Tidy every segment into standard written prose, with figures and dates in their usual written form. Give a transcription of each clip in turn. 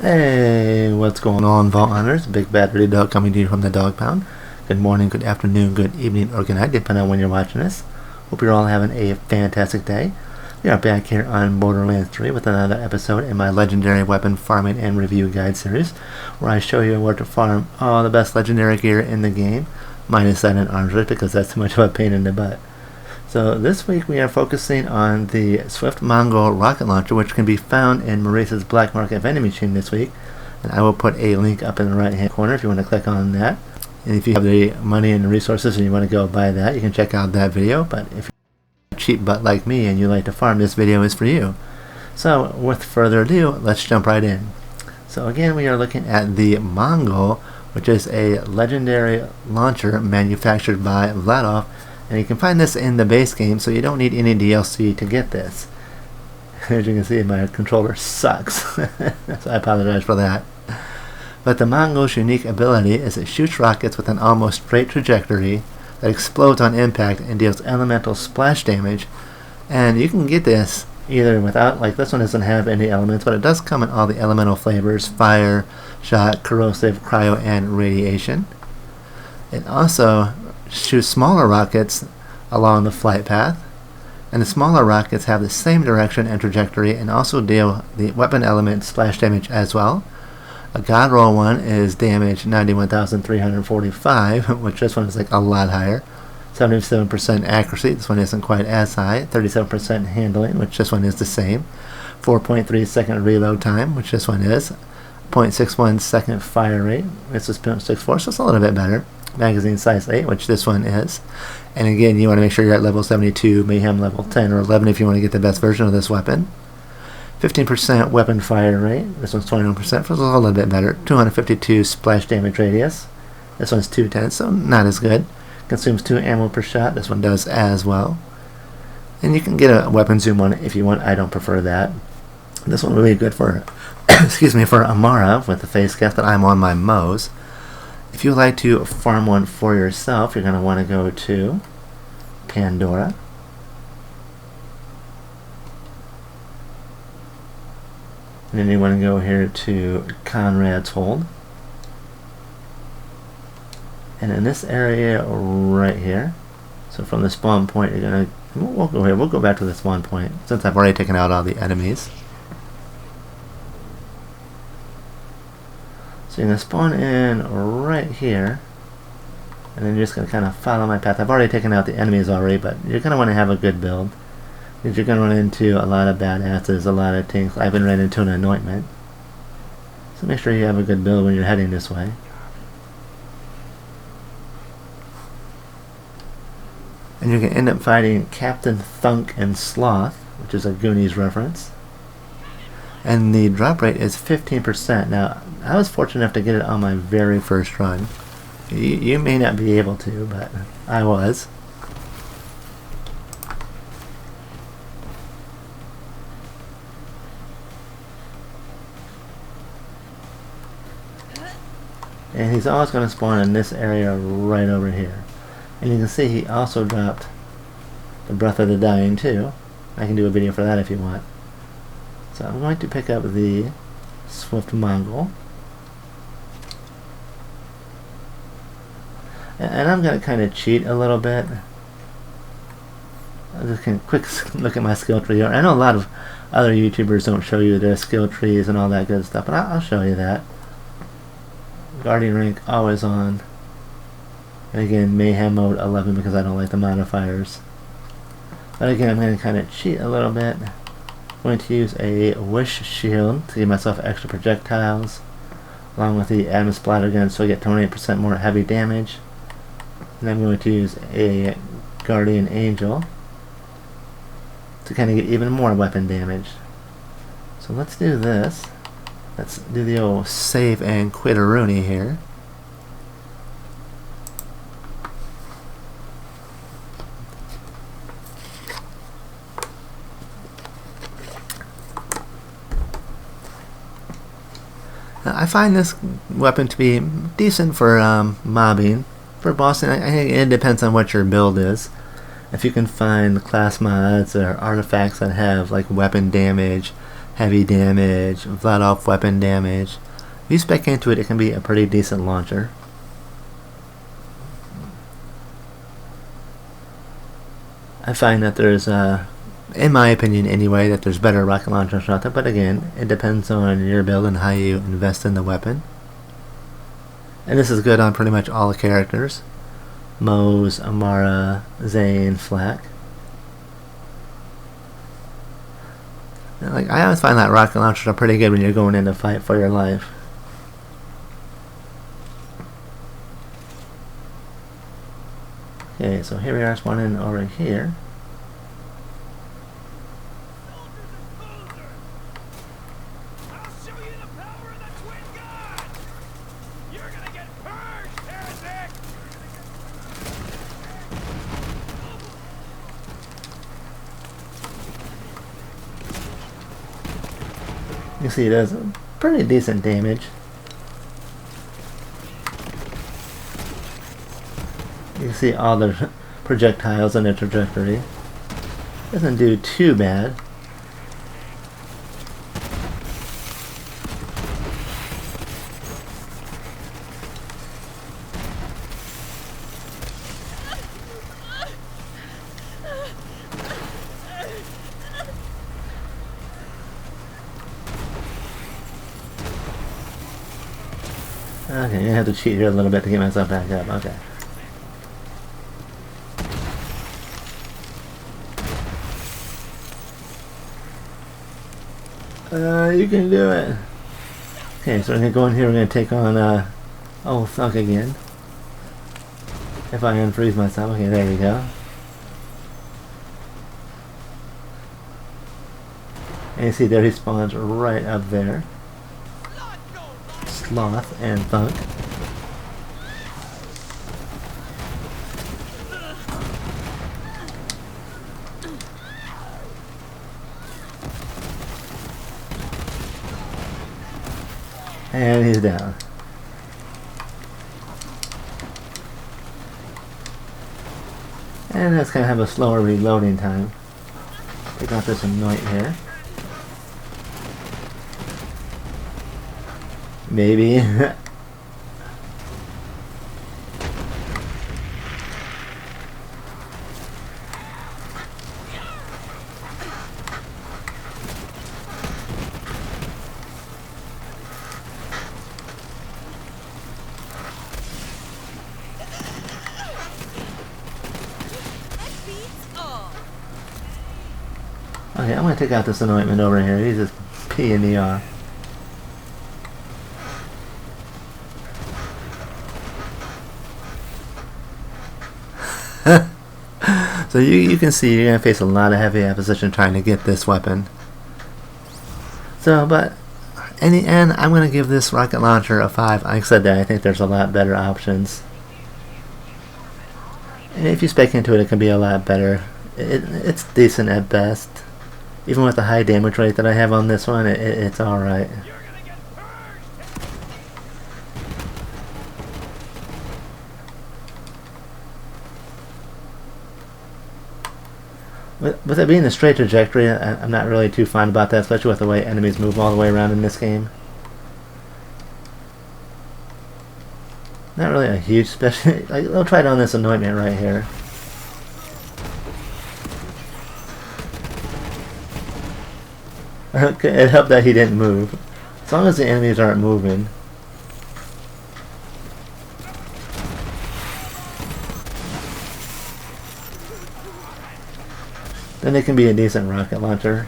Hey, what's going on, Vault Hunters? Big Bad Dirty Dog coming to you from the Dog Pound. Good morning, good afternoon, good evening, or good night, depending on when you're watching this. Hope you're all having a fantastic day. We are back here on Borderlands 3 with another episode in my Legendary Weapon Farming and Review Guide series, where I show you where to farm all the best legendary gear in the game, minus that in armor, because that's too much of a pain in the butt. So this week we are focusing on the Swift Mongol rocket launcher, which can be found in Maurice's Black Market vending machine this week. And I will put a link up in the right hand corner if you want to click on that. And if you have the money and the resources and you want to go buy that, you can check out that video. But if you're a cheap butt like me and you like to farm, this video is for you. So with further ado, let's jump right in. So again, we are looking at the Mongol, which is a legendary launcher manufactured by Vladov. And you can find this in the base game, so you don't need any DLC to get this. As you can see, my controller sucks, so I apologize for that. But the Mongol's unique ability is it shoots rockets with an almost straight trajectory that explodes on impact and deals elemental splash damage. And you can get this either without, like this one doesn't have any elements, but it does come in all the elemental flavors: fire, shot, corrosive, cryo, and radiation. It also shoots smaller rockets along the flight path, and the smaller rockets have the same direction and trajectory and also deal the weapon element splash damage as well. A god roll one is damage 91,345, which this one is like a lot higher. 77% accuracy, this one isn't quite as high. 37% handling, which this one is the same. 4.3 second reload time, which this one is. 0.61 second fire rate, this is 0.64, so it's a little bit better. Magazine size 8, which this one is. And again, you want to make sure you're at level 72, Mayhem level 10 or 11 if you want to get the best version of this weapon. 15% weapon fire rate, this one's 21%, so it's a little bit better. 252 splash damage radius, this one's 210, so not as good. Consumes 2 ammo per shot, this one does as well. And you can get a weapon zoom on it if you want, I don't prefer that. This one will be good for, excuse me, for Amara with the face cast that I'm on my Moes. If you would like to farm one for yourself, you're going to want to go to Pandora. And then you want to go here to Conrad's Hold. And in this area right here, so from the spawn point, you're going to, we'll go here, we'll go back to the spawn point, since I've already taken out all the enemies. So you're going to spawn in right here, and then you're just going to kind of follow my path. I've already taken out the enemies already, but you're going to want to have a good build, because you're going to run into a lot of badasses, a lot of tanks. I've been ran into an anointment. So make sure you have a good build when you're heading this way. And you can end up fighting Captain Thunk and Sloth, which is a Goonies reference. And the drop rate is 15%. Now, I was fortunate enough to get it on my very first run. You may not be able to, but I was. And he's always going to spawn in this area right over here. And you can see he also dropped the Breath of the Dying too. I can do a video for that if you want. So I'm going to pick up the Swift Mongol. And I'm going to kind of cheat a little bit. I'm just going to quick look at my skill tree here. I know a lot of other YouTubers don't show you their skill trees and all that good stuff, but I'll show you that. Guardian rank always on. And again, Mayhem mode 11 because I don't like the modifiers. But again, I'm going to kind of cheat a little bit. I'm going to use a Wish Shield to give myself extra projectiles, along with the Adam's Splatter Gun, so I get 28% more heavy damage. And I'm going to use a Guardian Angel to kind of get even more weapon damage. So let's do this. Let's do the old save and quit-a-rooney here. I find this weapon to be decent for mobbing. For bossing, I think it depends on what your build is. If you can find class mods or artifacts that have like weapon damage, heavy damage, flat off weapon damage. If you spec into it, it can be a pretty decent launcher. I find that there's, in my opinion anyway, that there's better rocket launchers out there, but again, it depends on your build and how you invest in the weapon. And this is good on pretty much all the characters. Mose, Amara, Zane, Flak. Like, I always find that rocket launchers are pretty good when you're going in to fight for your life. Okay, so here we are spawning over here. You see it does pretty decent damage. You can see all the projectiles on the trajectory. Doesn't do too bad. Okay, I have to cheat here a little bit to get myself back up. Okay. You can do it. Okay, so we're gonna go in here. We're gonna take on oh, fuck again. If I unfreeze myself. Okay, there we go. And you see there he spawns right up there. Sloth and Thunk. And he's down. And that's gonna have a slower reloading time. Take out this anoint here. Maybe. Okay, I'm gonna take out this anointment over here. He's just peeing me off. So you can see you're going to face a lot of heavy opposition trying to get this weapon. So, but in the end, I'm going to give this rocket launcher a 5. Like I said that, I think there's a lot better options. And if you spec into it, it can be a lot better. It's decent at best. Even with the high damage rate that I have on this one, it's alright. With it being a straight trajectory, I'm not really too fond about that, especially with the way enemies move all the way around in this game. Not really a huge special. Like, I'll try it on this anointment right here. It helped that he didn't move. As long as the enemies aren't moving. Then it can be a decent rocket launcher.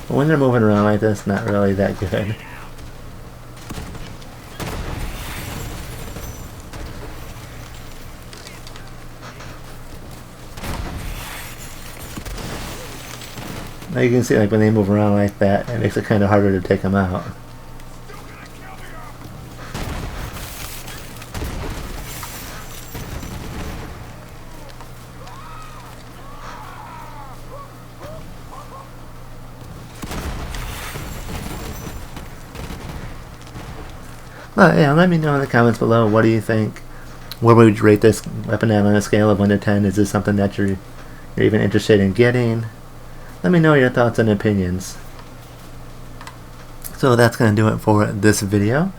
But when they're moving around like this, not really that good. Now you can see, like, when they move around like that, it makes it kind of harder to take them out. But yeah, let me know in the comments below, what do you think? Where would you rate this weapon at on a scale of 1 to 10? Is this something that you're even interested in getting? Let me know your thoughts and opinions. So that's going to do it for this video.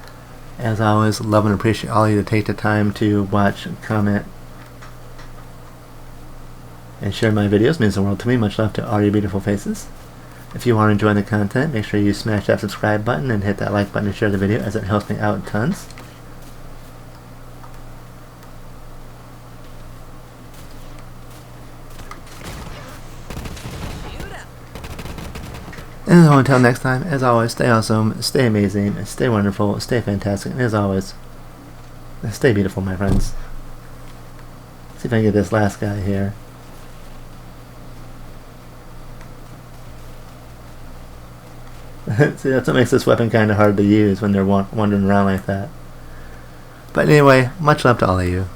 As always, love and appreciate all of you to take the time to watch, comment, and share my videos. It means the world to me. Much love to all your beautiful faces. If you are enjoying the content, make sure you smash that subscribe button and hit that like button and share the video, as it helps me out tons. And so until next time, as always, stay awesome, stay amazing, stay wonderful, stay fantastic, and as always, stay beautiful, my friends. Let's see if I can get this last guy here. See, that's what makes this weapon kind of hard to use when they're wandering around like that. But anyway, much love to all of you.